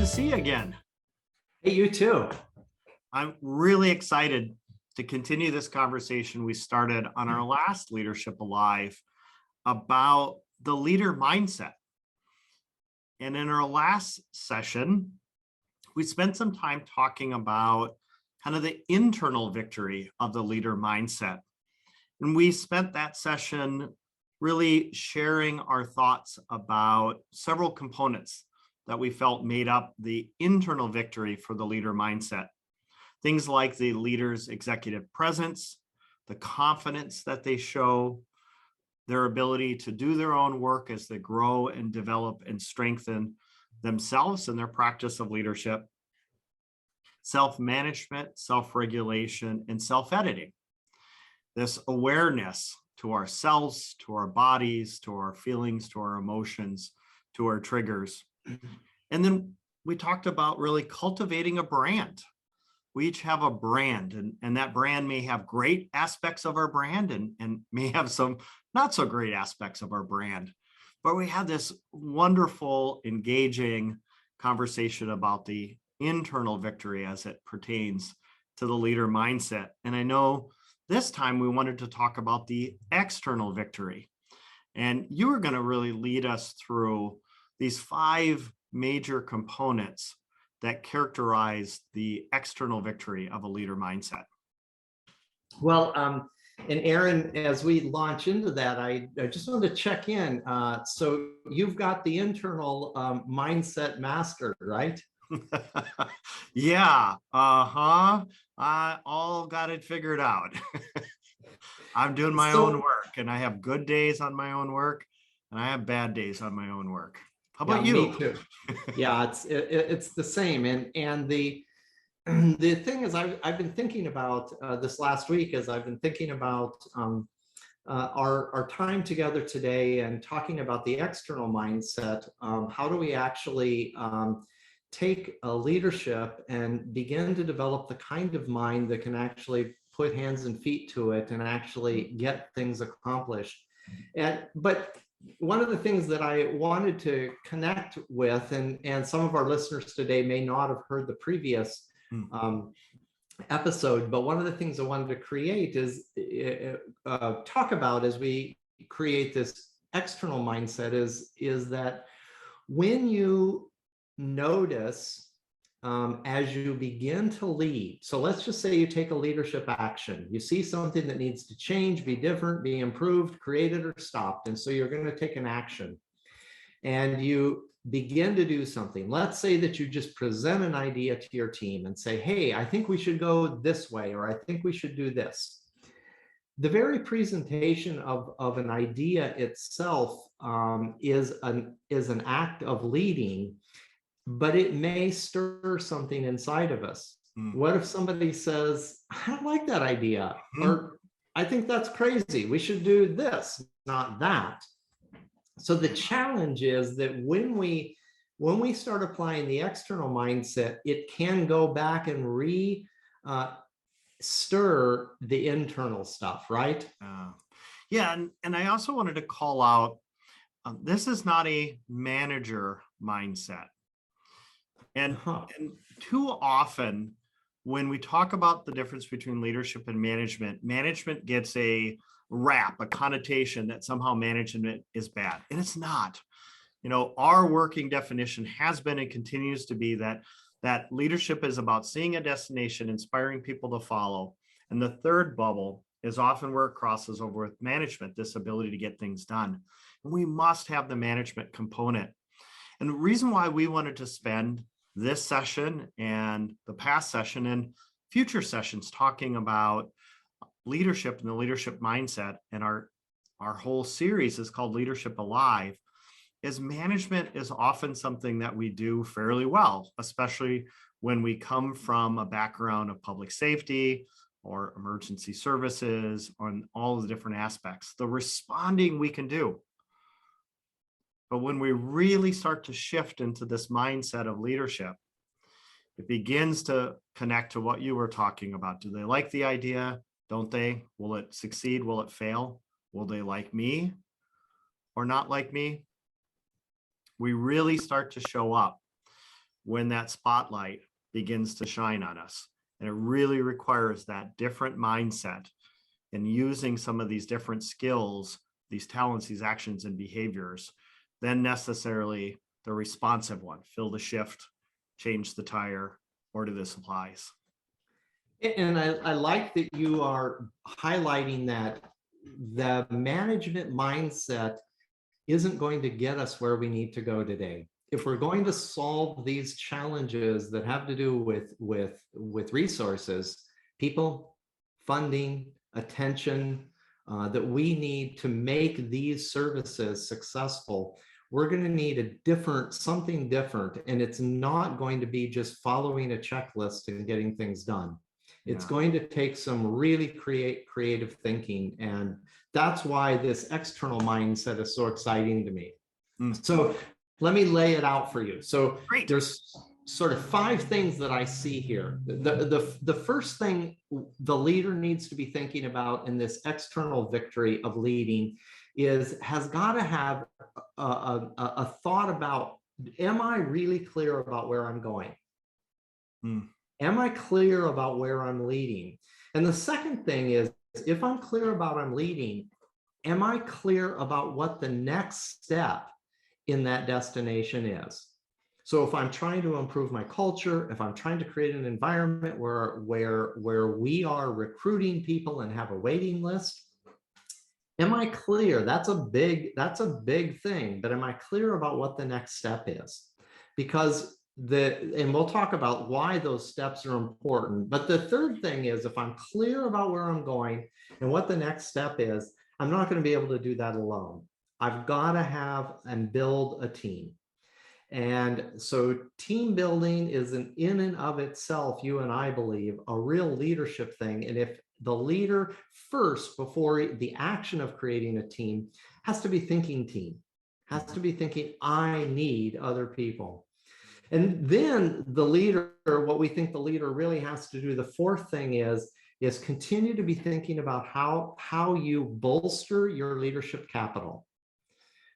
to see you again. Hey, you too. I'm really excited to continue this conversation we started on our last Leadership Alive about the leader mindset. And in our last session, we spent some time talking about kind of the internal victory of the leader mindset. And we spent that session really sharing our thoughts about several components that we felt made up the internal victory for the leader mindset. Things like the leader's executive presence, the confidence that they show, their ability to do their own work as they grow and develop and strengthen themselves in their practice of leadership, self-management, self-regulation, and self-editing. This awareness to ourselves, to our bodies, to our feelings, to our emotions, to our triggers. And then we talked about really cultivating a brand. We each have a brand, and that brand may have great aspects of our brand and may have some not so great aspects of our brand. But we had this wonderful, engaging conversation about the internal victory as it pertains to the leader mindset. And I know this time we wanted to talk about the external victory. And you were going to really lead us through these 5 major components that characterize the external victory of a leader mindset. Well, and Aarron, as we launch into that, I just wanted to check in. So you've got the internal mindset mastered, right? Yeah, I all got it figured out. I'm doing my own work, and I have good days on my own work, and I have bad days on my own work. How about you? Me too. Yeah, it's the same. And the thing is, I've been thinking about this last week as I've been thinking about our time together today and talking about the external mindset. How do we actually take a leadership and begin to develop the kind of mind that can actually put hands and feet to it and actually get things accomplished? But one of the things that I wanted to connect with, and some of our listeners today may not have heard the previous episode, but one of the things I wanted to create is talk about as we create this external mindset is that when you notice as you begin to lead, so let's just say you take a leadership action, you see something that needs to change, be different, be improved, created, or stopped, and so you're going to take an action and you begin to do something. Let's say that you just present an idea to your team and say, hey, I think we should go this way, or I think we should do this. The very presentation of an idea itself is an act of leading, but it may stir something inside of us. What if somebody says, I don't like that idea, or I think that's crazy, we should do this, not that. So the challenge is that when we start applying the external mindset, it can go back and stir the internal stuff, right? Yeah, and I also wanted to call out, this is not a manager mindset. And too often, when we talk about the difference between leadership and management gets a rap, a connotation that somehow management is bad. And it's not. You know, our working definition has been and continues to be that leadership is about seeing a destination, inspiring people to follow. And the third bubble is often where it crosses over with management, this ability to get things done. And we must have the management component. And the reason why we wanted to spend this session and the past session and future sessions talking about leadership and the leadership mindset, and our whole series is called Leadership Alive, is management is often something that we do fairly well, especially when we come from a background of public safety or emergency services on all of the different aspects. The responding we can do. But when we really start to shift into this mindset of leadership, it begins to connect to what you were talking about. Do they like the idea? Don't they? Will it succeed? Will it fail? Will they like me or not like me? We really start to show up. when that spotlight begins to shine on us. And it really requires that different mindset and using some of these different skills, these talents, these actions and behaviors, than necessarily the responsive one, fill the shift, change the tire, order the supplies. And I like that you are highlighting that the management mindset isn't going to get us where we need to go today. If we're going to solve these challenges that have to do with resources, people, funding, attention, that we need to make these services successful, we're going to need something different. And it's not going to be just following a checklist and getting things done. It's going to take some really creative thinking. And that's why this external mindset is so exciting to me. So let me lay it out for you. So there's sort of 5 things that I see here. The first thing the leader needs to be thinking about in this external victory of leading has got to have a thought about, am I really clear about where I'm going? Am I clear about where I'm leading? And the second thing is, if I'm clear about I'm leading, am I clear about what the next step in that destination is? So if I'm trying to improve my culture, if I'm trying to create an environment where we are recruiting people and have a waiting list, am I clear? That's a big thing, but am I clear about what the next step is? Because and we'll talk about why those steps are important. But the third thing is, if I'm clear about where I'm going and what the next step is, I'm not going to be able to do that alone. I've got to have and build a team. And so team building is in and of itself, you and I believe, a real leadership thing. And if the leader first, before the action of creating a team, has to be thinking team, has to be thinking, I need other people. And then the leader, what we think the leader really has to do, the fourth thing is continue to be thinking about how you bolster your leadership capital.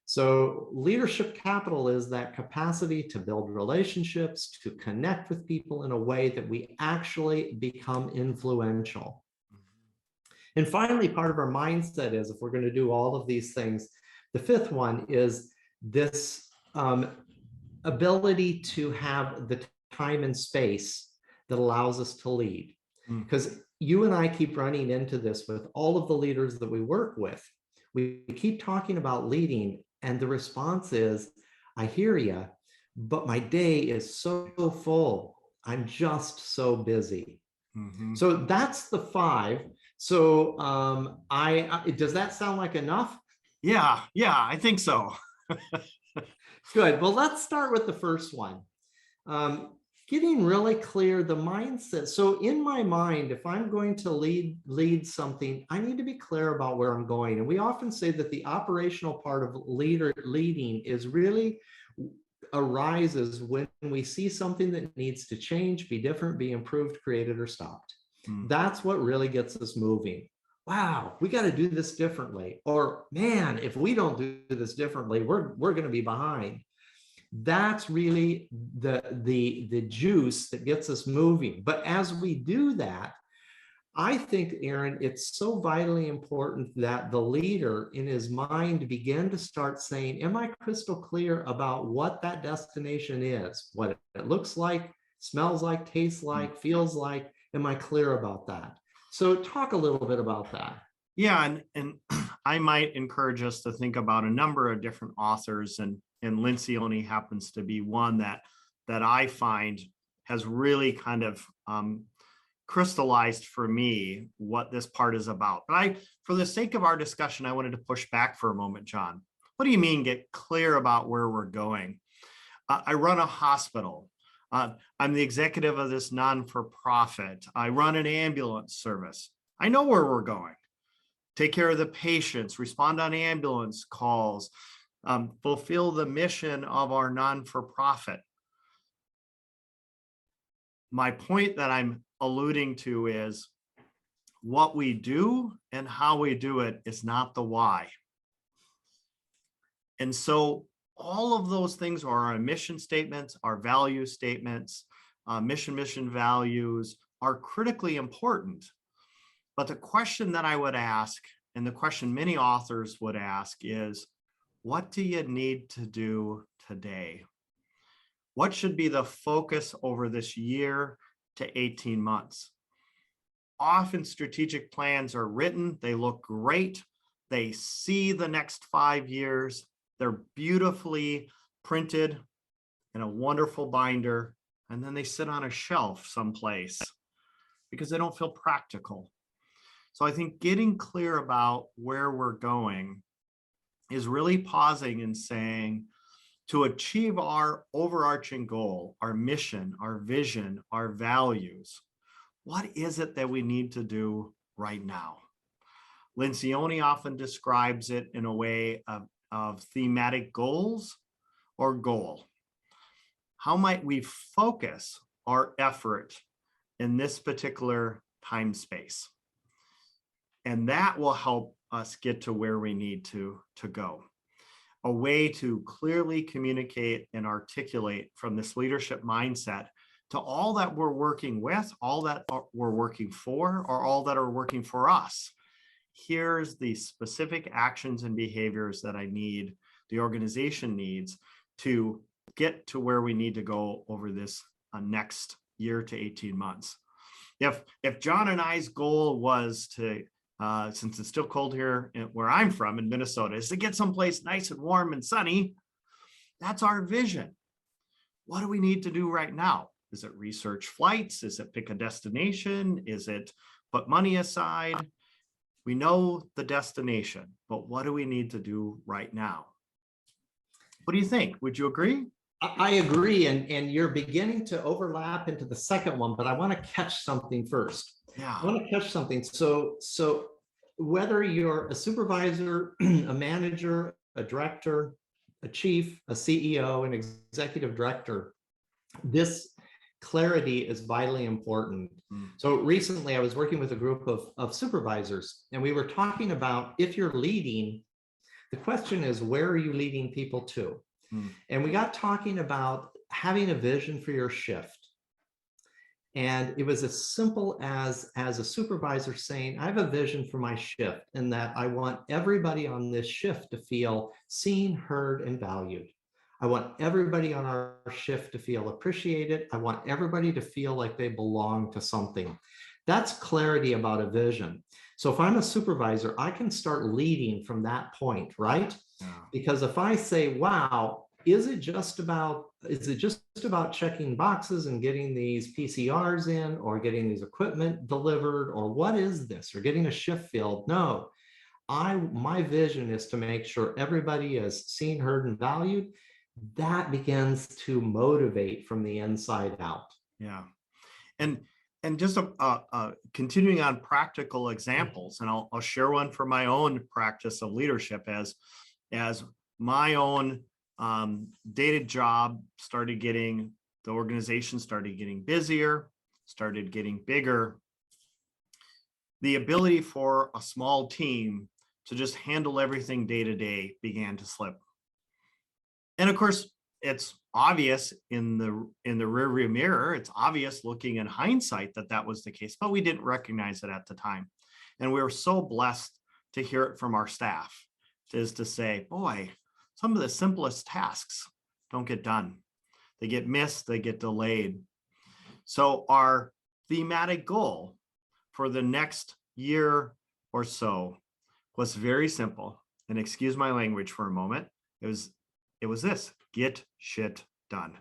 So leadership capital is that capacity to build relationships, to connect with people in a way that we actually become influential. And finally, part of our mindset is, if we're going to do all of these things, the fifth one is this ability to have the time and space that allows us to lead. Because you and I keep running into this with all of the leaders that we work with. We keep talking about leading, and the response is, I hear you, but my day is so full. I'm just so busy. So that's the 5. So does that sound like enough? Yeah, I think so. Good. Well, let's start with the first one. Getting really clear the mindset. So in my mind, if I'm going to lead something, I need to be clear about where I'm going. And we often say that the operational part of leading is really arises when we see something that needs to change, be different, be improved, created, or stopped. That's what really gets us moving. Wow, we got to do this differently. Or, man, if we don't do this differently, we're going to be behind. That's really the juice that gets us moving. But as we do that, I think, Aarron, it's so vitally important that the leader in his mind begin to start saying, am I crystal clear about what that destination is, what it looks like, smells like, tastes like, feels like? Am I clear about that? So talk a little bit about that. Yeah, and I might encourage us to think about a number of different authors, and Lencioni happens to be one that I find has really kind of crystallized for me what this part is about. But for the sake of our discussion, I wanted to push back for a moment, John. What do you mean get clear about where we're going? I run a hospital. I'm the executive of this non-for-profit. I run an ambulance service. I know where we're going. Take care of the patients, respond on ambulance calls, fulfill the mission of our non-for-profit. My point that I'm alluding to is what we do and how we do it is not the why. And so all of those things are our mission statements, our value statements, mission values are critically important. But the question that I would ask, and the question many authors would ask is, what do you need to do today? What should be the focus over this year to 18 months? Often strategic plans are written, they look great, they see the next 5 years, they're beautifully printed in a wonderful binder, and then they sit on a shelf someplace because they don't feel practical. So I think getting clear about where we're going is really pausing and saying, to achieve our overarching goal, our mission, our vision, our values, what is it that we need to do right now? Lencioni often describes it in a way of thematic goals or goal. How might we focus our effort in this particular time space? And that will help us get to where we need to go. A way to clearly communicate and articulate from this leadership mindset to all that we're working with, all that we're working for, or all that are working for us. Here's the specific actions and behaviors that I need, the organization needs to get to where we need to go over this next year to 18 months. If John and I's goal was to, since it's still cold here where I'm from in Minnesota, is to get someplace nice and warm and sunny, that's our vision. What do we need to do right now? Is it research flights? Is it pick a destination? Is it put money aside? We know the destination, but what do we need to do right now? What do you think? Would you agree? I agree, and you're beginning to overlap into the second one, but I want to catch something first. Yeah. I want to catch something. So whether you're a supervisor, a manager, a director, a chief, a CEO, an executive director, this clarity is vitally important. So recently I was working with a group of supervisors, and we were talking about, if you're leading, the question is, where are you leading people to? And we got talking about having a vision for your shift. And it was as simple as a supervisor saying, I have a vision for my shift, and that I want everybody on this shift to feel seen, heard, and valued. I want everybody on our shift to feel appreciated. I want everybody to feel like they belong to something. That's clarity about a vision. So if I'm a supervisor, I can start leading from that point, right? Yeah. Because if I say, wow, is it just about checking boxes and getting these PCRs in, or getting these equipment delivered, or what is this, or getting a shift filled? No, my vision is to make sure everybody is seen, heard, and valued. That begins to motivate from the inside out. Yeah. And just continuing on practical examples, and I'll share one for my own practice of leadership as my own dated job the organization started getting busier, started getting bigger. The ability for a small team to just handle everything day to day began to slip. And of course, it's obvious in the rearview mirror, it's obvious looking in hindsight that was the case, but we didn't recognize it at the time. And we were so blessed to hear it from our staff, is to say, boy, some of the simplest tasks don't get done. They get missed, they get delayed. So our thematic goal for the next year or so was very simple. And excuse my language for a moment. It was this: get shit done.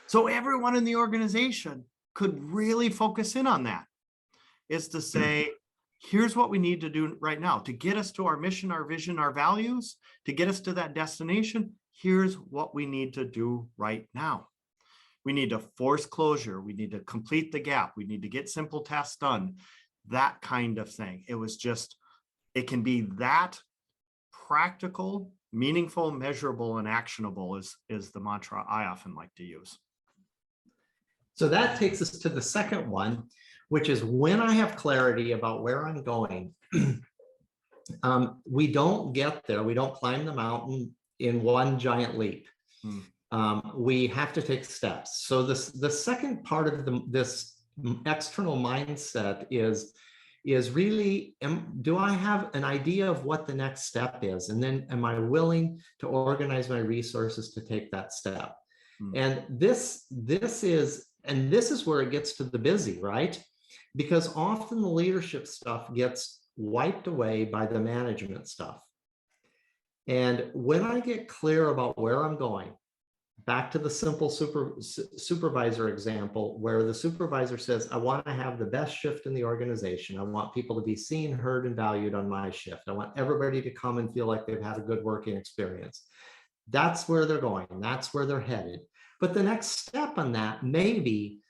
So everyone in the organization could really focus in on that, is to say, here's what we need to do right now to get us to our mission, our vision, our values, to get us to that destination. Here's what we need to do right now. We need to force closure. We need to complete the gap. We need to get simple tasks done, that kind of thing. It can be that practical, meaningful, measurable, and actionable is the mantra I often like to use. So that takes us to the second one, which is, when I have clarity about where I'm going, we don't get there, we don't climb the mountain in one giant leap. Hmm. We have to take steps. So the second part of this external mindset is really, do I have an idea of what the next step is? And then am I willing to organize my resources to take that step? Hmm. And this is where it gets to the busy, right? Because often the leadership stuff gets wiped away by the management stuff. And when I get clear about where I'm going, back to the simple supervisor example, where the supervisor says, I want to have the best shift in the organization. I want people to be seen, heard, and valued on my shift. I want everybody to come and feel like they've had a good working experience. That's where they're going. That's where they're headed. But the next step on that, maybe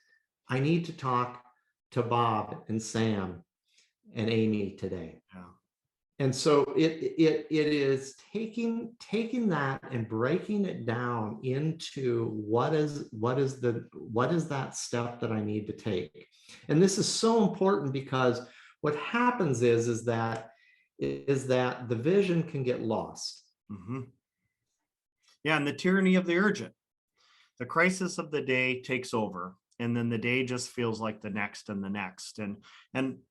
I need to talk to Bob and Sam and Amy today. Yeah. And so it is taking that and breaking it down into what is that step that I need to take. And this is so important, because what happens is that the vision can get lost. Mm-hmm. Yeah, and the tyranny of the urgent. The crisis of the day takes over, and then the day just feels like the next and the next. And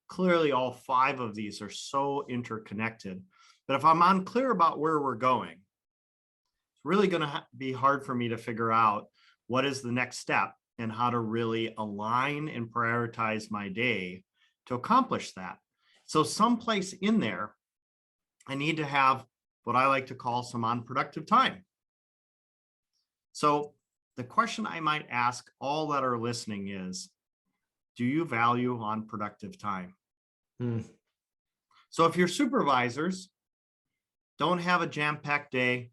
clearly all 5 of these are so interconnected. But if I'm unclear about where we're going, it's really going to be hard for me to figure out what is the next step and how to really align and prioritize my day to accomplish that. So someplace in there, I need to have what I like to call some unproductive time. So the question I might ask all that are listening is, do you value unproductive time? So if your supervisors don't have a jam-packed day,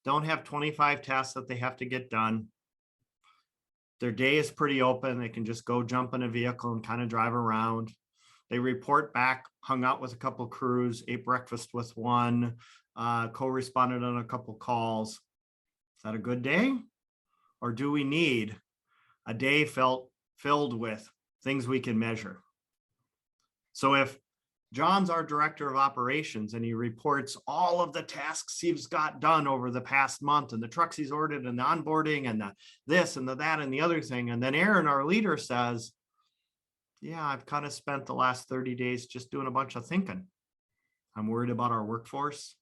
don't have 25 tasks that they have to get done, their day is pretty open, they can just go jump in a vehicle and kind of drive around. They report back, hung out with a couple of crews, ate breakfast with one, co-responded on a couple of calls. Is that a good day? Or do we need a day filled with things we can measure? So if John's our director of operations and he reports all of the tasks he's got done over the past month and the trucks he's ordered and the onboarding and the this and the that and the other thing, and then Aarron, our leader, says, yeah, I've kind of spent the last 30 days just doing a bunch of thinking. I'm worried about our workforce.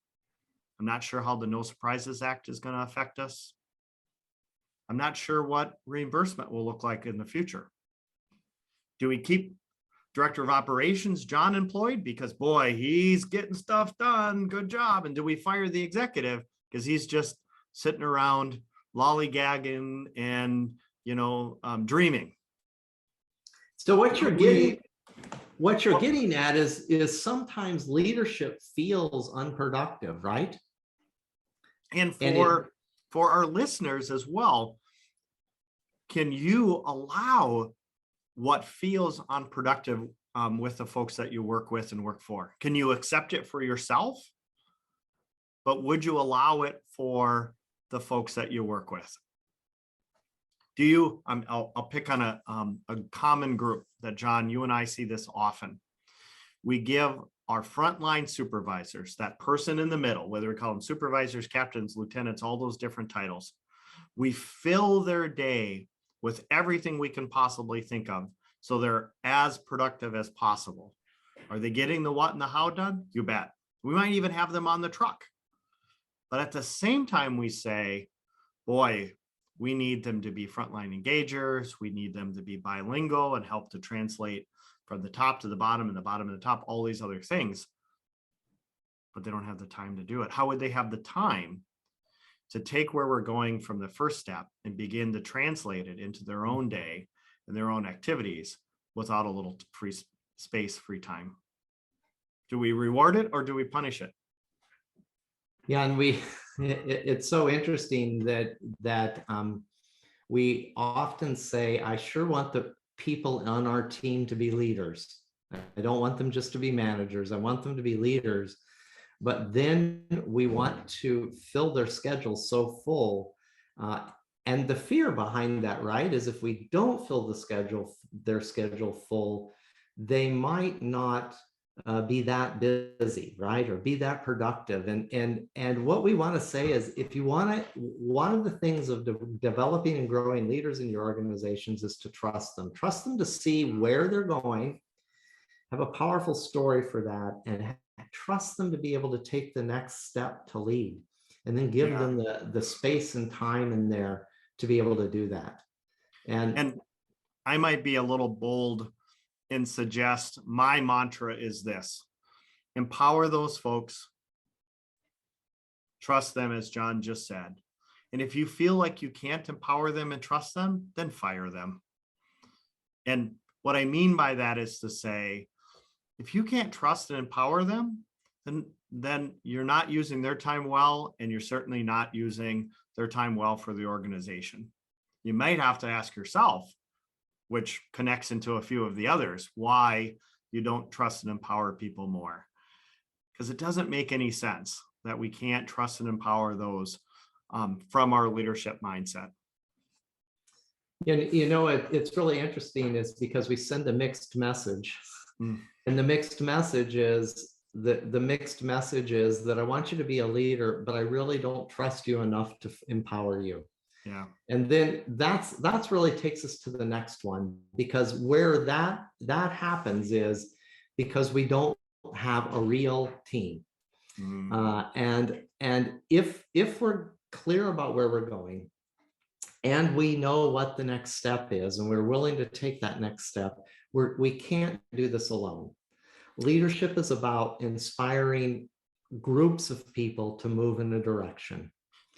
I'm not sure how the No Surprises Act is going to affect us. I'm not sure what reimbursement will look like in the future. Do we keep director of operations, John, employed? Because boy, he's getting stuff done. Good job. And do we fire the executive because he's just sitting around lollygagging and, dreaming? So what you're getting at is sometimes leadership feels unproductive, right? And for our listeners as well, can you allow what feels unproductive with the folks that you work with and work for? Can you accept it for yourself? But would you allow it for the folks that you work with? Do you, I'll pick on a common group that, John, you and I see this often. We give our frontline supervisors, that person in the middle, whether we call them supervisors, captains, lieutenants, all those different titles, we fill their day with everything we can possibly think of so they're as productive as possible. Are they getting the what and the how done? You bet. We might even have them on the truck. But at the same time, we say, boy, we need them to be frontline engagers. We need them to be bilingual and help to translate from the top to the bottom and the bottom to the top, all these other things. But they don't have the time to do it. How would they have the time to take where we're going from the first step and begin to translate it into their own day and their own activities without a little free space, free time? Do we reward it or do we punish it? Yeah, and it's so interesting that we often say, I sure want the people on our team to be leaders. I don't want them just to be managers. I want them to be leaders. But then we want to fill their schedule so full. And the fear behind that, right, is if we don't fill their schedule full, they might not be that busy, right? Or be that productive. And what we want to say is, if you want to, one of the things of developing and growing leaders in your organizations is to trust them to see where they're going, have a powerful story for that, and trust them to be able to take the next step to lead, and then give them the space and time in there to be able to do that. And I might be a little bold and suggest my mantra is this: empower those folks, trust them, as John just said. And if you feel like you can't empower them and trust them, then fire them. And what I mean by that is to say, if you can't trust and empower them, then you're not using their time well, and you're certainly not using their time well for the organization. You might have to ask yourself, which connects into a few of the others, why you don't trust and empower people more. Because it doesn't make any sense that we can't trust and empower those from our leadership mindset. And it's really interesting is because we send a mixed message. And the mixed message is the mixed message is that I want you to be a leader, but I really don't trust you enough to empower you. Yeah. And then that's really takes us to the next one, because where that happens is because we don't have a real team. And if we're clear about where we're going, and we know what the next step is, and we're willing to take that next step, we can't do this alone. Leadership is about inspiring groups of people to move in a direction.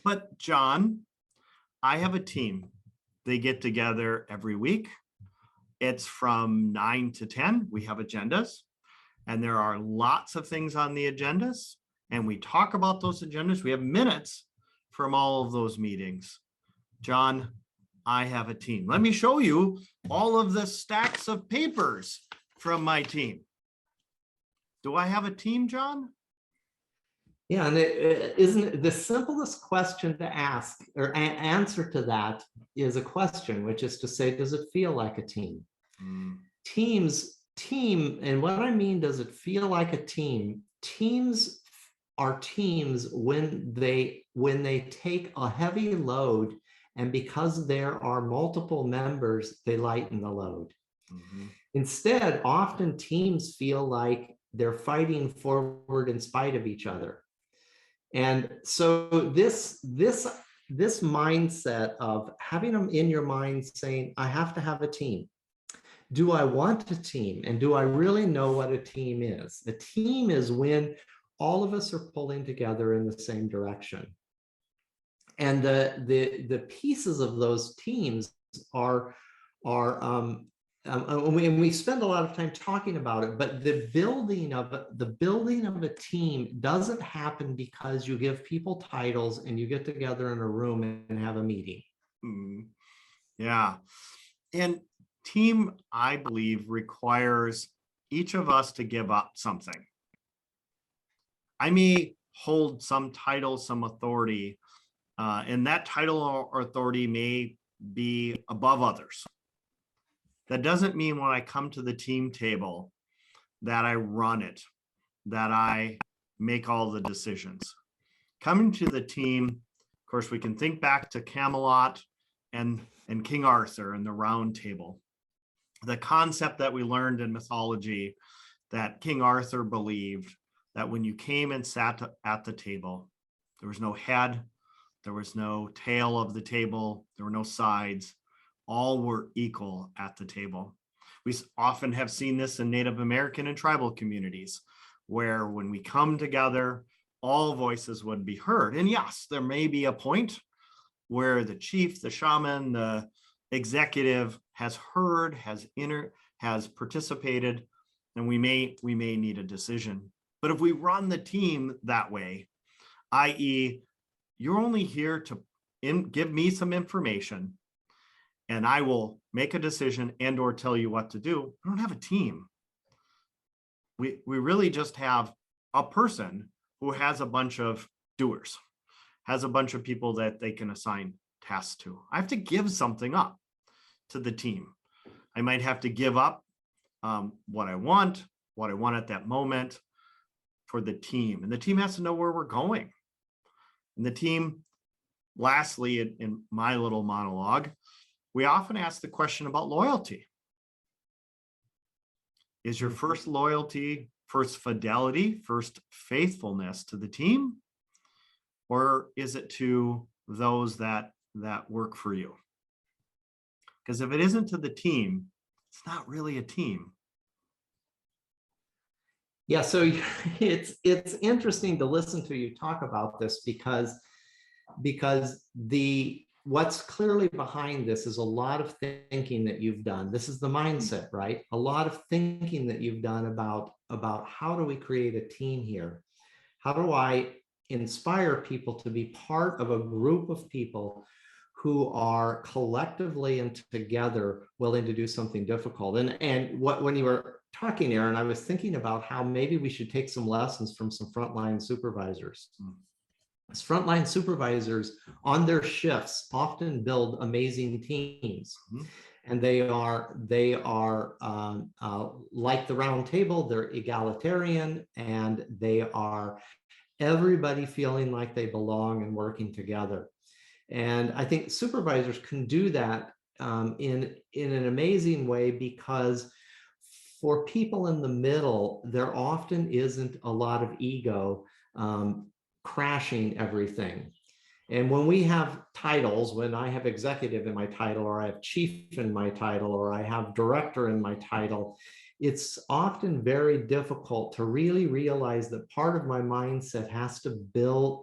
But John, I have a team. They get together every week. It's from 9 to 10. We have agendas, and there are lots of things on the agendas, and we talk about those agendas. We have minutes from all of those meetings. John, I have a team. Let me show you all of the stacks of papers from my team. Do I have a team, John? Yeah, and isn't the simplest question to ask or answer to that is a question, which is to say, does it feel like a team? Team, and what I mean, does it feel like a team? Teams are teams when they take a heavy load, and because there are multiple members, they lighten the load. Instead, often teams feel like they're fighting forward in spite of each other. And so this mindset of having them in your mind saying, I have to have a team. Do I want a team? And do I really know what a team is? A team is when all of us are pulling together in the same direction. And the pieces of those teams are and we spend a lot of time talking about it, but the building of a team doesn't happen because you give people titles and you get together in a room and have a meeting. Yeah. And team, I believe, requires each of us to give up something. I may hold some title, some authority, and that title or authority may be above others. That doesn't mean when I come to the team table that I run it, that I make all the decisions. Coming to the team, of course, we can think back to Camelot and King Arthur and the Round Table. The concept that we learned in mythology that King Arthur believed that when you came and sat at the table, there was no head, there was no tail of the table, there were no sides. All were equal at the table. We often have seen this in Native American and tribal communities, where when we come together, all voices would be heard. And yes, there may be a point where the chief, the shaman, the executive has heard, has participated, and we may need a decision. But if we run the team that way, i.e., you're only here to give me some information, and I will make a decision and or tell you what to do. We don't have a team. We really just have a person who has a bunch of doers, has a bunch of people that they can assign tasks to. I have to give something up to the team. I might have to give up what I want. what I want at that moment for the team. And the team has to know where we're going. And the team, lastly, in my little monologue, we often ask the question about loyalty. Is your first loyalty, first fidelity, first faithfulness to the team? Or is it to those that work for you? Because if it isn't to the team, it's not really a team. Yeah, so it's interesting to listen to you talk about this because what's clearly behind this is a lot of thinking that you've done. This is the mindset, right? A lot of thinking that you've done about how do we create a team here? How do I inspire people to be part of a group of people who are collectively and together willing to do something difficult? And when you were talking, Aarron, I was thinking about how maybe we should take some lessons from some frontline supervisors. As frontline supervisors on their shifts often build amazing teams. And they are like the round table, they're egalitarian, and they are everybody feeling like they belong and working together. And I think supervisors can do that in an amazing way, because for people in the middle, there often isn't a lot of ego crashing everything. And when we have titles, when I have executive in my title, or I have chief in my title, or I have director in my title, it's often very difficult to really realize that part of my mindset has to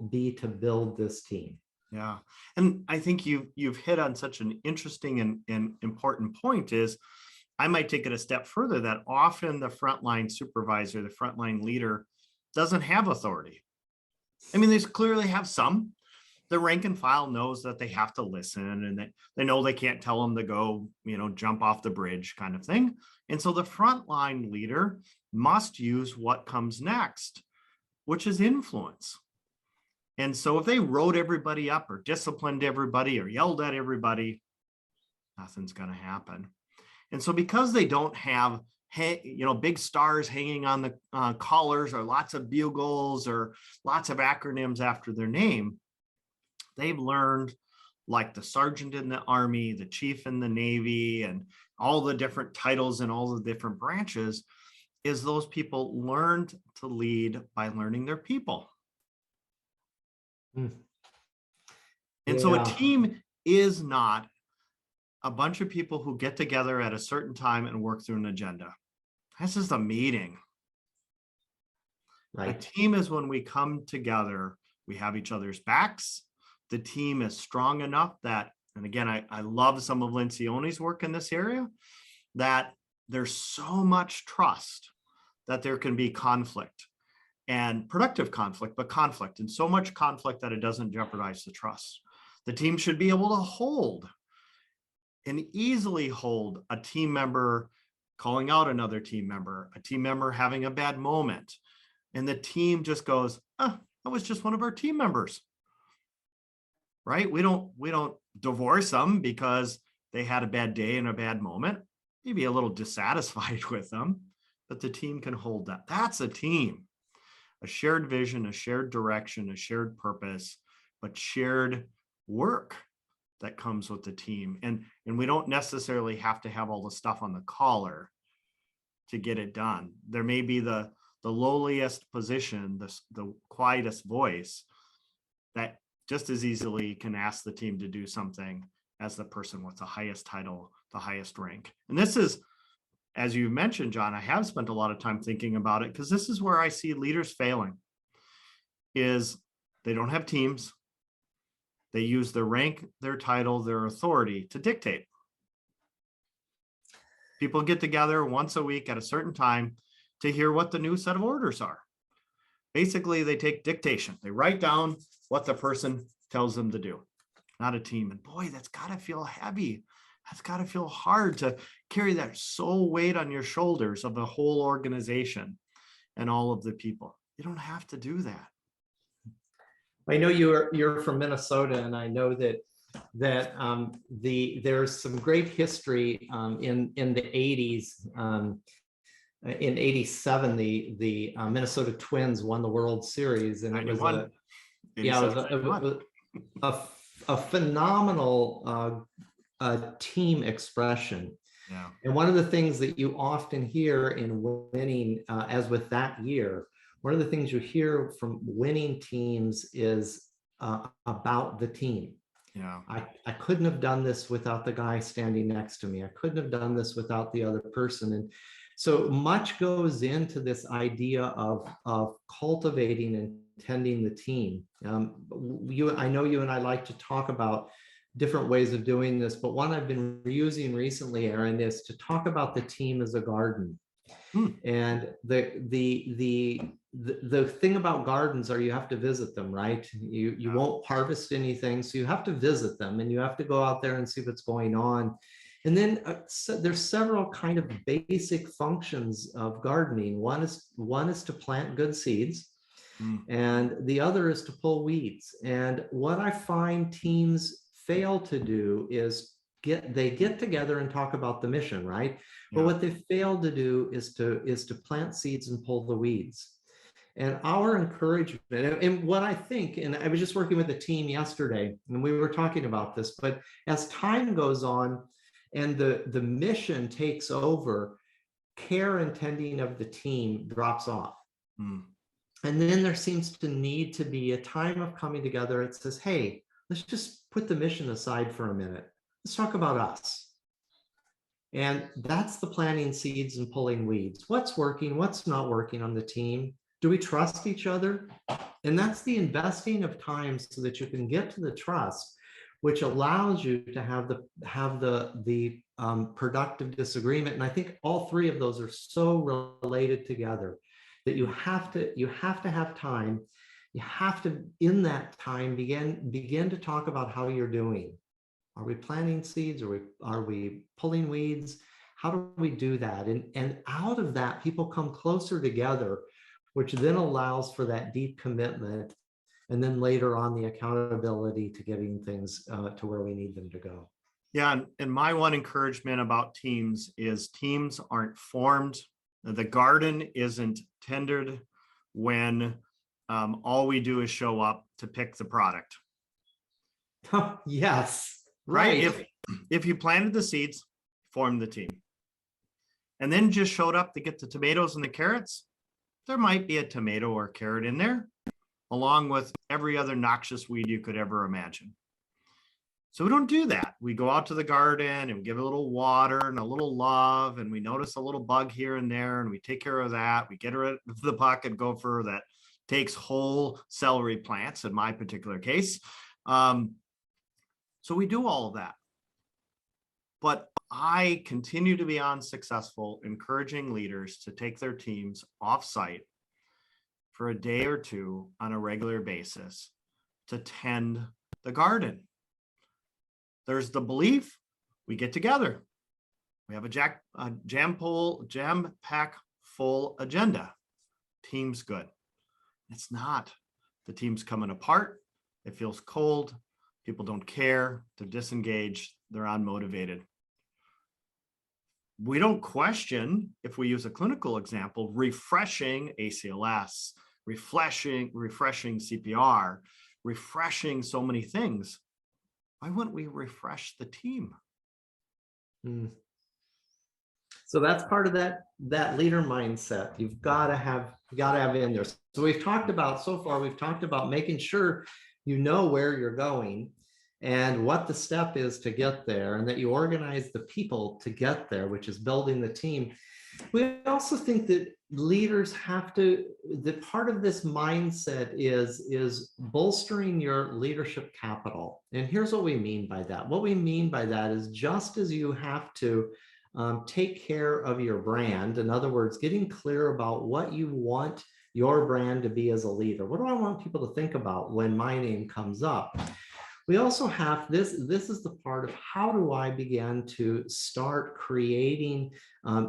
be to build this team. Yeah. And I think you've hit on such an interesting and important point. Is I might take it a step further, that often the frontline supervisor, the frontline leader, doesn't have authority. I mean, they clearly have some. The rank and file knows that they have to listen, and they know they can't tell them to go, jump off the bridge kind of thing. And so the frontline leader must use what comes next, which is influence. And so if they wrote everybody up or disciplined everybody or yelled at everybody, nothing's going to happen. And so because they don't have big stars hanging on the collars, or lots of bugles, or lots of acronyms after their name, they've learned, like the sergeant in the Army, the chief in the Navy, and all the different titles and all the different branches, is those people learned to lead by learning their people. And so a team is not a bunch of people who get together at a certain time and work through an agenda. That's just a meeting. Right. A team is when we come together, we have each other's backs. The team is strong enough that, and again, I love some of Lencioni's work in this area, that there's so much trust that there can be conflict, and productive conflict, but conflict, and so much conflict that it doesn't jeopardize the trust. The team should be able to hold and easily hold a team member calling out another team member, a team member having a bad moment, and the team just goes, "Oh, that was just one of our team members." Right? We don't divorce them because they had a bad day and a bad moment, maybe a little dissatisfied with them, but the team can hold that. That's a team. A shared vision, a shared direction, a shared purpose, but shared work that comes with the team. And we don't necessarily have to have all the stuff on the collar to get it done. There may be the lowliest position, the quietest voice, that just as easily can ask the team to do something as the person with the highest title, the highest rank. And this is, as you mentioned, John, I have spent a lot of time thinking about it, because this is where I see leaders failing, is they don't have teams. They use their rank, their title, their authority to dictate. People get together once a week at a certain time to hear what the new set of orders are. Basically, they take dictation. They write down what the person tells them to do, not a team. And boy, that's got to feel heavy. That's got to feel hard to carry that sole weight on your shoulders of the whole organization and all of the people. You don't have to do that. I know you're from Minnesota, and I know that there's some great history in the 80s in '87, the Minnesota Twins won the World Series, and it was 91, it was 87. a phenomenal team expression. Yeah. And one of the things that you often hear in winning, as with that year, one of the things you hear from winning teams is about the team. Yeah. I couldn't have done this without the guy standing next to me. I couldn't have done this without the other person. And so much goes into this idea of cultivating and tending the team. I know you and I like to talk about different ways of doing this, but one I've been using recently, Aarron, is to talk about the team as a garden. And the thing about gardens are you have to visit them, right? You won't harvest anything, so you have to visit them, and you have to go out there and see what's going on. And then so there's several kind of basic functions of gardening. One is to plant good seeds, and the other is to pull weeds. And what I find teams fail to do is they get together and talk about the mission, right? But what they fail to do is to plant seeds and pull the weeds. And our encouragement, and what I think, and I was just working with a team yesterday, and we were talking about this, but as time goes on and the mission takes over, care and tending of the team drops off. And then there seems to need to be a time of coming together. It says, hey, let's just put the mission aside for a minute. Let's talk about us. And that's the planting seeds and pulling weeds. What's working, what's not working on the team? Do we trust each other? And that's the investing of time so that you can get to the trust, which allows you to have the productive disagreement. And I think all three of those are so related together that you have to have time. You have to, in that time, begin to talk about how you're doing. Are we planting seeds? Are we pulling weeds? How do we do that? And out of that, people come closer together, which then allows for that deep commitment. And then later on, the accountability to getting things to where we need them to go. Yeah. And my one encouragement about teams is teams aren't formed. The garden isn't tended when all we do is show up to pick the product. Yes. Right. If you planted the seeds, formed the team, and then just showed up to get the tomatoes and the carrots, there might be a tomato or carrot in there, along with every other noxious weed you could ever imagine. So we don't do that. We go out to the garden and give it a little water and a little love, and we notice a little bug here and there, and we take care of that. We get rid of the pocket gopher that takes whole celery plants in my particular case. So we do all of that. But I continue to be unsuccessful encouraging leaders to take their teams off-site for a day or two on a regular basis to tend the garden. There's the belief we get together. We have a jam-pack full agenda. Team's good. It's not. The team's coming apart. It feels cold. People don't care. They're disengaged. They're unmotivated. We don't question, if we use a clinical example, refreshing ACLS, refreshing CPR, refreshing so many things. Why wouldn't we refresh the team? So that's part of that leader mindset. You've got to have in there. So we've talked about making sure you know where you're going and what the step is to get there, and that you organize the people to get there, which is building the team. We also think that leaders have to, the part of this mindset is bolstering your leadership capital. And here's what we mean by that. What we mean by that is, just as you have to take care of your brand, in other words, getting clear about what you want your brand to be as a leader. What do I want people to think about when my name comes up? We also have this is the part of, how do I begin to start creating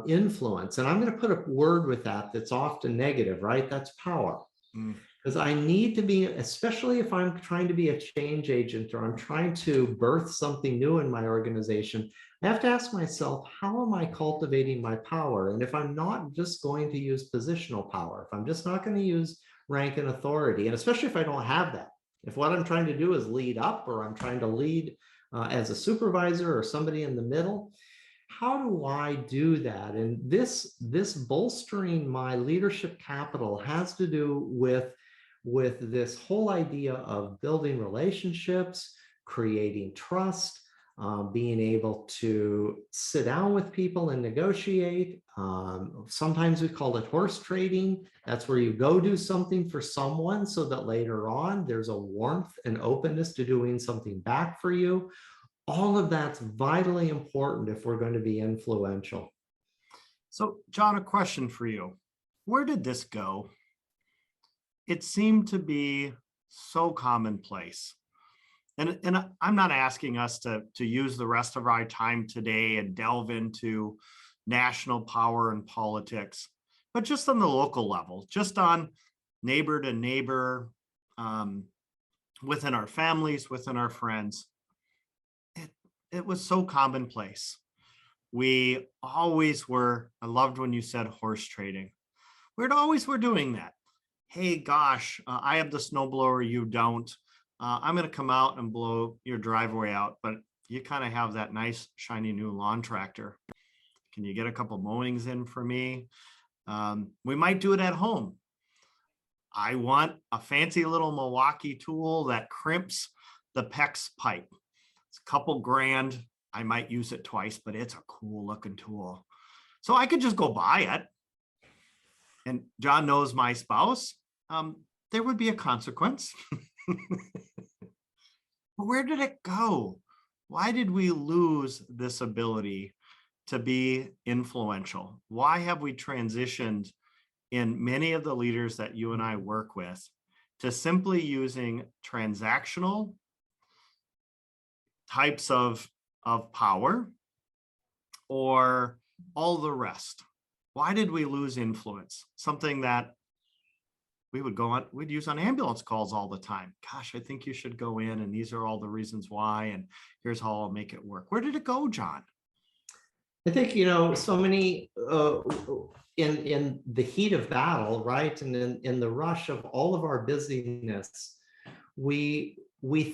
influence? And I'm going to put a word with that that's often negative, right? That's power. Because I need to be, especially if I'm trying to be a change agent or I'm trying to birth something new in my organization, I have to ask myself, how am I cultivating my power? And if I'm not just going to use positional power, if I'm just not going to use rank and authority, and especially if I don't have that, if what I'm trying to do is lead up, or I'm trying to lead as a supervisor or somebody in the middle, how do I do that? And this bolstering my leadership capital has to do with this whole idea of building relationships, creating trust, being able to sit down with people and negotiate. Sometimes we call it horse trading. That's where you go do something for someone so that later on there's a warmth and openness to doing something back for you. All of that's vitally important if we're going to be influential. So, John, a question for you. Where did this go? It seemed to be so commonplace. And I'm not asking us to use the rest of our time today and delve into national power and politics, but just on the local level, just on neighbor to neighbor, within our families, within our friends. It was so commonplace. We always were, I loved when you said horse trading. We're always were doing that. Hey, gosh, I have the snowblower, you don't. I'm going to come out and blow your driveway out, but you kind of have that nice, shiny new lawn tractor. Can you get a couple mowings in for me? We might do it at home. I want a fancy little Milwaukee tool that crimps the PEX pipe. It's a couple grand. I might use it twice, but it's a cool looking tool. So I could just go buy it. And John knows my spouse. There would be a consequence. But where did it go? Why did we lose this ability to be influential? Why have we transitioned in many of the leaders that you and I work with to simply using transactional types of power or all the rest? Why did we lose influence? Something that we would go on, we'd use on ambulance calls all the time. Gosh, I think you should go in, and these are all the reasons why, and here's how I'll make it work. Where did it go, John? I think, so many in the heat of battle, right? And in the rush of all of our busyness, we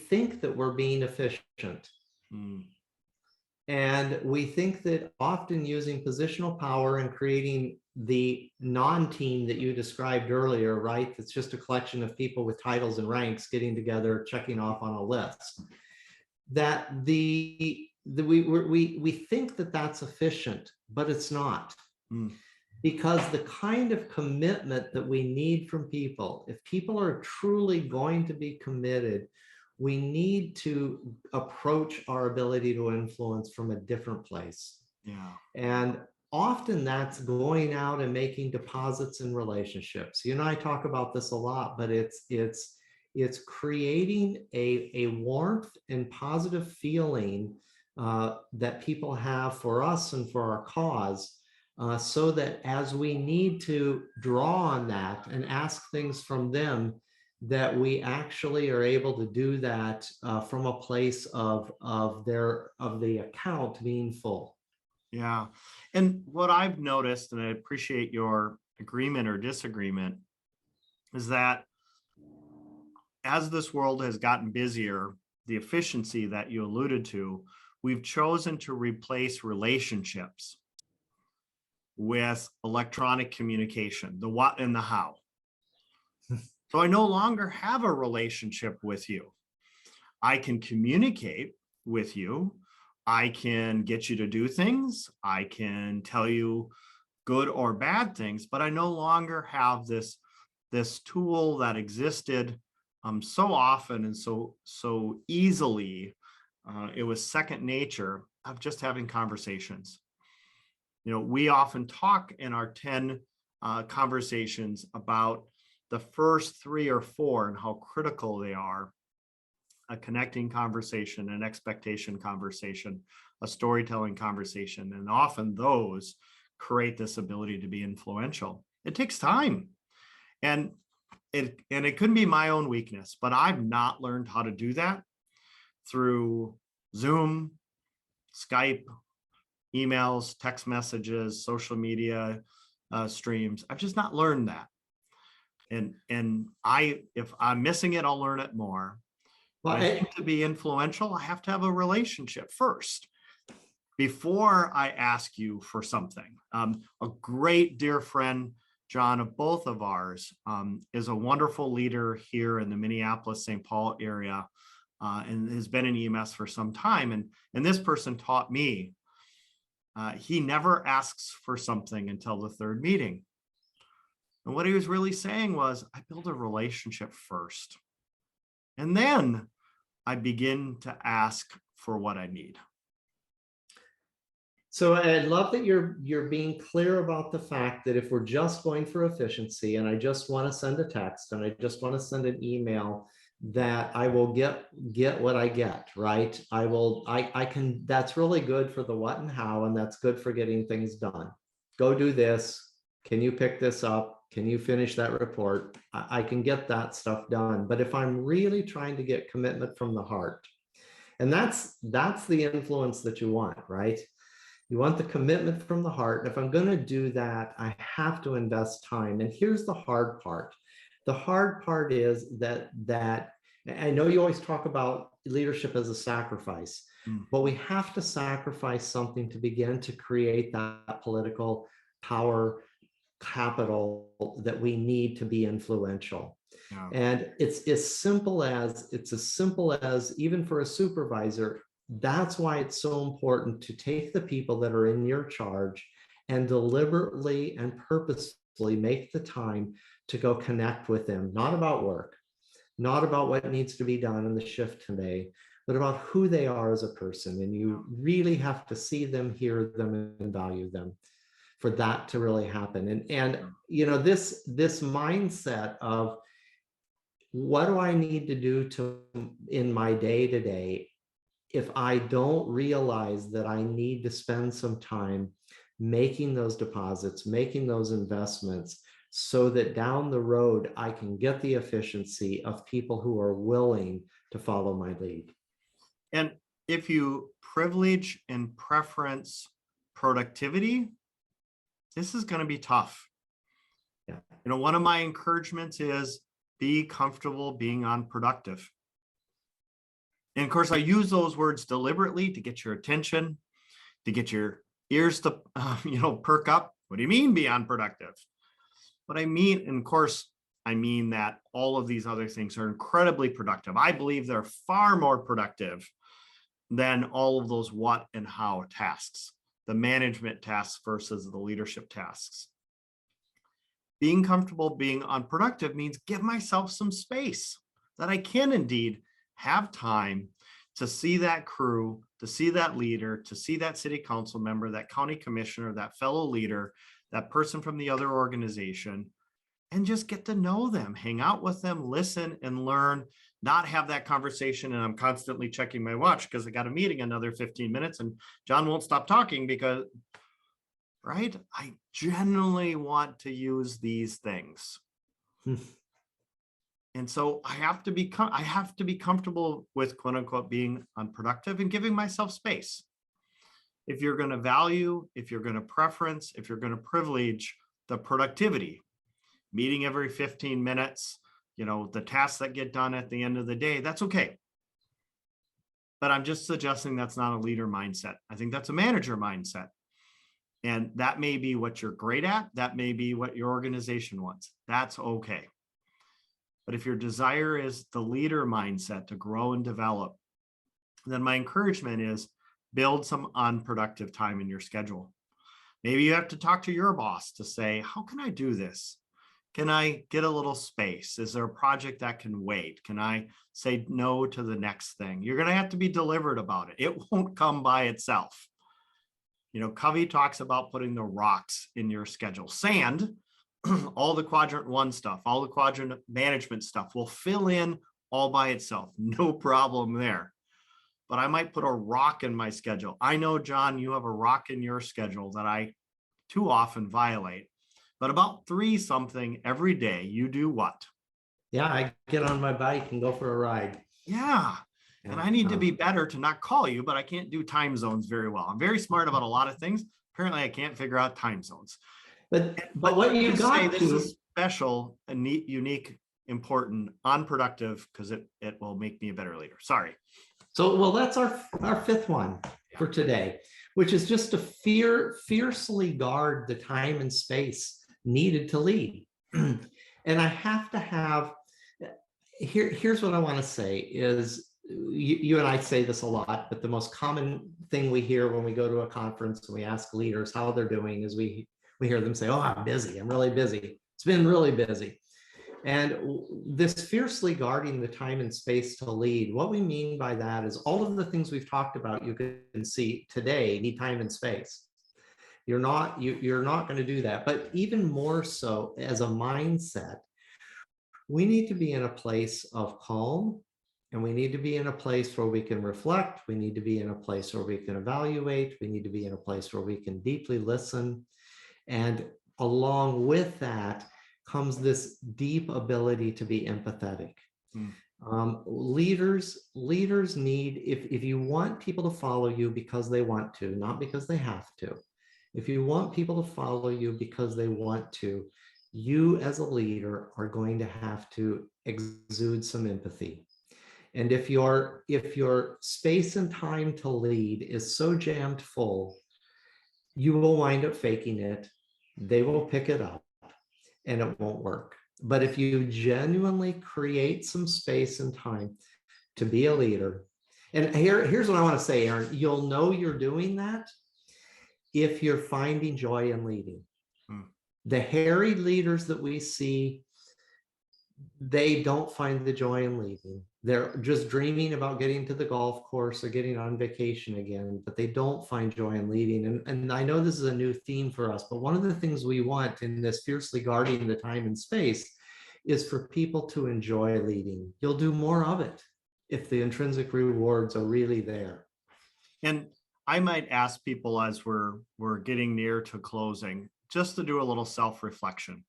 think that we're being efficient. And we think that often using positional power and creating the non-team that you described earlier, right? It's just a collection of people with titles and ranks getting together, checking off on a list. That we think that that's efficient, but it's not. Because the kind of commitment that we need from people, if people are truly going to be committed, we need to approach our ability to influence from a different place. Yeah. And often that's going out and making deposits in relationships. You and I talk about this a lot, but it's creating a warmth and positive feeling that people have for us and for our cause, so that as we need to draw on that and ask things from them, that we actually are able to do that from a place of the account being full. Yeah. And what I've noticed, and I appreciate your agreement or disagreement, is that as this world has gotten busier, the efficiency that you alluded to, we've chosen to replace relationships with electronic communication, the what and the how. So I no longer have a relationship with you. I can communicate with you. I can get you to do things. I can tell you good or bad things, but I no longer have this tool that existed so often and so easily. It was second nature of just having conversations. We often talk in our 10 conversations about the first 3 or 4 and how critical they are: a connecting conversation, an expectation conversation, a storytelling conversation. And often those create this ability to be influential. It takes time. And it could be my own weakness, but I've not learned how to do that through Zoom, Skype, emails, text messages, social media streams. I've just not learned that. And if I'm missing it, I'll learn it more. Well, But I think to be influential, I have to have a relationship first before I ask you for something. A great dear friend, John, of both of ours, is a wonderful leader here in the Minneapolis, St. Paul area, and has been in EMS for some time. And this person taught me, he never asks for something until the third meeting. And what he was really saying was, I build a relationship first. And then I begin to ask for what I need. So I love that you're being clear about the fact that if we're just going for efficiency and I just want to send a text and I just want to send an email, that I will get what I get, right? I can, that's really good for the what and how, and that's good for getting things done. Go do this. Can you pick this up? Can you finish that report? I can get that stuff done. But if I'm really trying to get commitment from the heart, and that's the influence that you want, right? You want the commitment from the heart. And if I'm going to do that, I have to invest time. And here's the hard part. The hard part is that I know you always talk about leadership as a sacrifice, but we have to sacrifice something to begin to create that political power capital that we need to be influential. Yeah. And it's as simple as even for a supervisor, that's why it's so important to take the people that are in your charge and deliberately and purposefully make the time to go connect with them, not about work, not about what needs to be done in the shift today, but about who they are as a person. And you really have to see them, hear them, and value them for that to really happen. And you know, this mindset of what do I need to do in my day-to-day, if I don't realize that I need to spend some time making those deposits, making those investments, so that down the road I can get the efficiency of people who are willing to follow my lead. And if you privilege and preference productivity, this is going to be tough. Yeah. You know, one of my encouragements is be comfortable being unproductive. And of course, I use those words deliberately to get your attention, to get your ears to, perk up. What do you mean be unproductive? What I mean, and of course, I mean that all of these other things are incredibly productive. I believe they're far more productive than all of those what and how tasks, the management tasks versus the leadership tasks. Being comfortable being unproductive means give myself some space that I can indeed have time to see that crew, to see that leader, to see that city council member, that county commissioner, that fellow leader, that person from the other organization, and just get to know them, hang out with them, listen and learn, not have that conversation. And I'm constantly checking my watch because I got a meeting another 15 minutes and John won't stop talking because, right? I genuinely want to use these things. And so I have to be comfortable with quote unquote being unproductive and giving myself space. If you're going to value, if you're going to preference, if you're going to privilege the productivity, meeting every 15 minutes, the tasks that get done at the end of the day, that's okay. But I'm just suggesting that's not a leader mindset. I think that's a manager mindset. And that may be what you're great at. That may be what your organization wants. That's okay. But if your desire is the leader mindset to grow and develop, then my encouragement is build some unproductive time in your schedule. Maybe you have to talk to your boss to say, how can I do this? Can I get a little space? Is there a project that can wait? Can I say no to the next thing? You're going to have to be deliberate about it. It won't come by itself. Covey talks about putting the rocks in your schedule. Sand, all the quadrant 1 stuff, all the quadrant management stuff will fill in all by itself. No problem there. But I might put a rock in my schedule. I know, John, you have a rock in your schedule that I too often violate. But about 3 something every day, you do what? Yeah, I get on my bike and go for a ride. Yeah. And I need to be better to not call you, but I can't do time zones very well. I'm very smart about a lot of things. Apparently I can't figure out time zones. But what you got this is special and neat, unique, important, unproductive, because it will make me a better leader. Sorry. So, well, that's our fifth one for today, which is just to fiercely guard the time and space needed to lead. And I have to have, here's what I want to say is, you and I say this a lot, but the most common thing we hear when we go to a conference and we ask leaders how they're doing is we hear them say, oh, I'm busy. I'm really busy. It's been really busy. And this fiercely guarding the time and space to lead, what we mean by that is all of the things we've talked about, you can see today need time and space. You're not going to do that. But even more so as a mindset, we need to be in a place of calm, and we need to be in a place where we can reflect. We need to be in a place where we can evaluate. We need to be in a place where we can deeply listen. And along with that comes this deep ability to be empathetic. Leaders need, if you want people to follow you because they want to, not because they have to, if you want people to follow you because they want to, you as a leader are going to have to exude some empathy. And if your space and time to lead is so jammed full, you will wind up faking it. They will pick it up and it won't work. But if you genuinely create some space and time to be a leader, and here's what I want to say, Aarron, you'll know you're doing that if you're finding joy in leading. The harried leaders that we see, they don't find the joy in leading. They're just dreaming about getting to the golf course or getting on vacation again, but they don't find joy in leading. And I know this is a new theme for us, but one of the things we want in this fiercely guarding the time and space is for people to enjoy leading. You'll do more of it if the intrinsic rewards are really there. And I might ask people as we're getting near to closing, just to do a little self-reflection.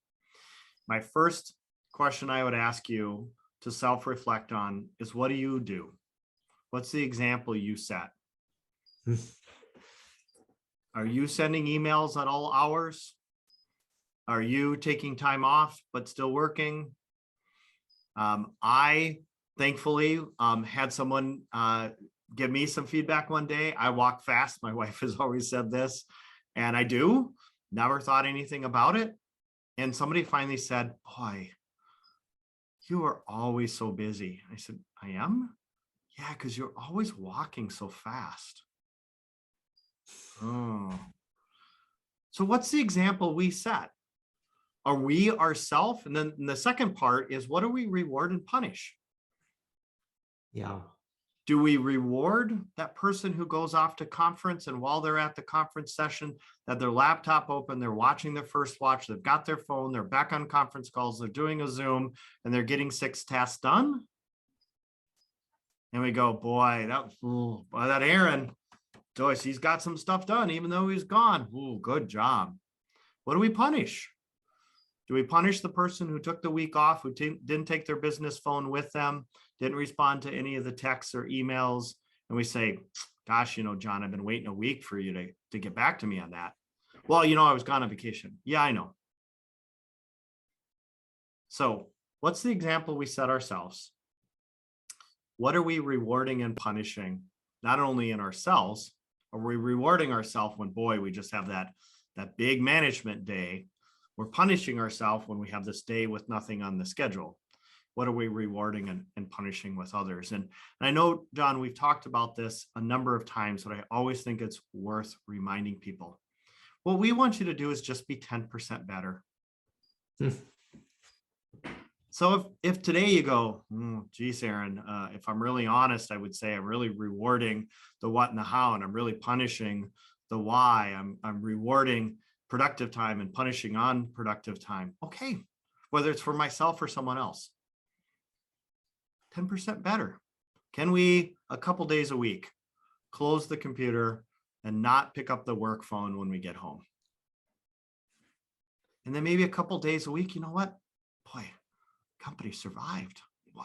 My first question I would ask you to self-reflect on is, what do you do? What's the example you set? Are you sending emails at all hours? Are you taking time off but still working? I thankfully had someone give me some feedback one day. I walk fast. My wife has always said this, and I do. Never thought anything about it. And somebody finally said, boy, you are always so busy. I said, I am? Yeah, because you're always walking so fast. Oh. So what's the example we set? Are we ourselves? And then the second part is, what do we reward and punish? Yeah. Do we reward that person who goes off to conference, and while they're at the conference session, that their laptop open, they're watching their first watch, they've got their phone, they're back on conference calls, they're doing a Zoom, and they're getting 6 tasks done? And we go, boy, that Aarron, Joyce, he's got some stuff done, even though he's gone. Ooh, good job. What do we punish? Do we punish the person who took the week off, who didn't take their business phone with them, didn't respond to any of the texts or emails? And we say, gosh, John, I've been waiting a week for you to get back to me on that. Well, I was gone on vacation. Yeah, I know. So what's the example we set ourselves? What are we rewarding and punishing? Not only in ourselves, are we rewarding ourselves when, boy, we just have that big management day? We're punishing ourselves when we have this day with nothing on the schedule. What are we rewarding and punishing with others? And I know, John, we've talked about this a number of times, but I always think it's worth reminding people. What we want you to do is just be 10% better. So if today you go, geez, Aarron, if I'm really honest, I would say I'm really rewarding the what and the how, and I'm really punishing the why. I'm rewarding productive time and punishing unproductive time. Okay, whether it's for myself or someone else. 10% better. Can we, a couple days a week, close the computer and not pick up the work phone when we get home? And then maybe a couple days a week, you know what? Boy, company survived. Wow.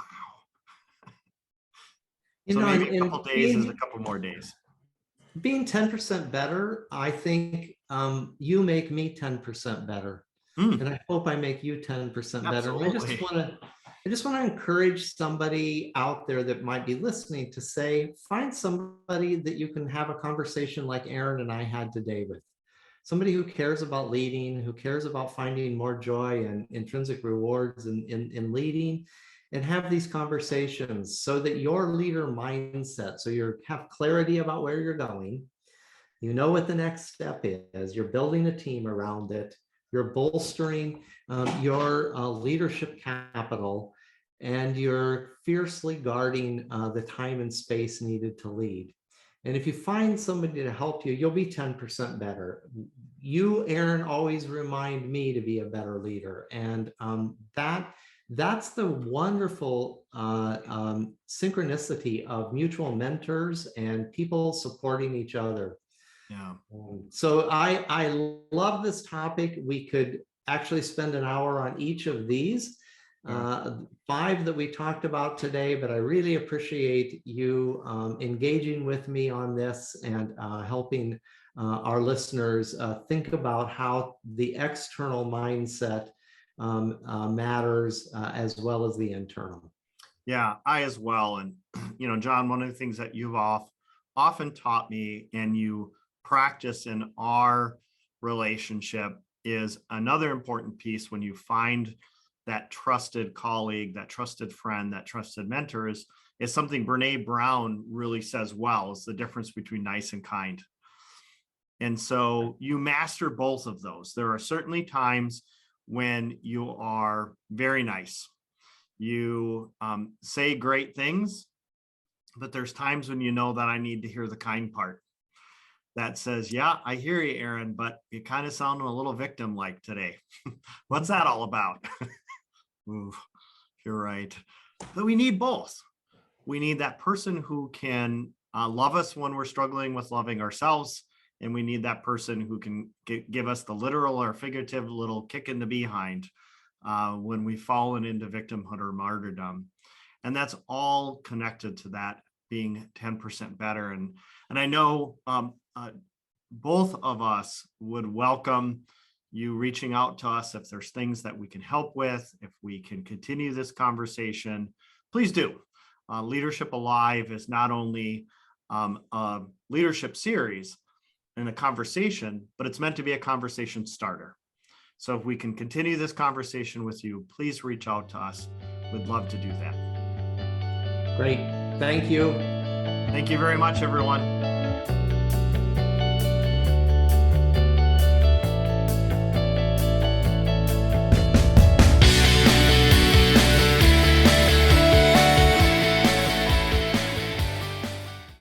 So maybe a and couple days is a couple more days. being 10% better, I think you make me 10% better. And I hope I make you 10% better. And I just want to encourage somebody out there that might be listening to say, find somebody that you can have a conversation like Aarron and I had today with. Somebody who cares about leading, who cares about finding more joy and intrinsic rewards in leading, and have these conversations so that your leader mindset, so you have clarity about where you're going, you know what the next step is, you're building a team around it, you're bolstering your leadership capital, and you're fiercely guarding the time and space needed to lead. And if you find somebody to help you, you'll be 10% better. You, Aarron, always remind me to be a better leader. And that's the wonderful synchronicity of mutual mentors and people supporting each other. Yeah. So I love this topic. We could actually spend an hour on each of these. 5 that we talked about today, but I really appreciate you engaging with me on this and helping our listeners think about how the external mindset matters as well as the internal. Yeah, I as well. And, John, one of the things that you've often taught me and you practice in our relationship is another important piece when you find that trusted colleague, that trusted friend, that trusted mentor is something Brene Brown really says well, is the difference between nice and kind. And so you master both of those. There are certainly times when you are very nice. You say great things, but there's times when you know that I need to hear the kind part that says, yeah, I hear you, Aarron, but you kind of sounded a little victim-like today. What's that all about? Ooh, you're right. But we need both. We need that person who can love us when we're struggling with loving ourselves. And we need that person who can give us the literal or figurative little kick in the behind when we've fallen into victimhood or martyrdom. And that's all connected to that being 10% better. And I know both of us would welcome you reaching out to us if there's things that we can help with, if we can continue this conversation, please do. Leadership Alive is not only a leadership series and a conversation, but it's meant to be a conversation starter. So if we can continue this conversation with you, please reach out to us. We'd love to do that. Great. Thank you. Thank you very much, everyone.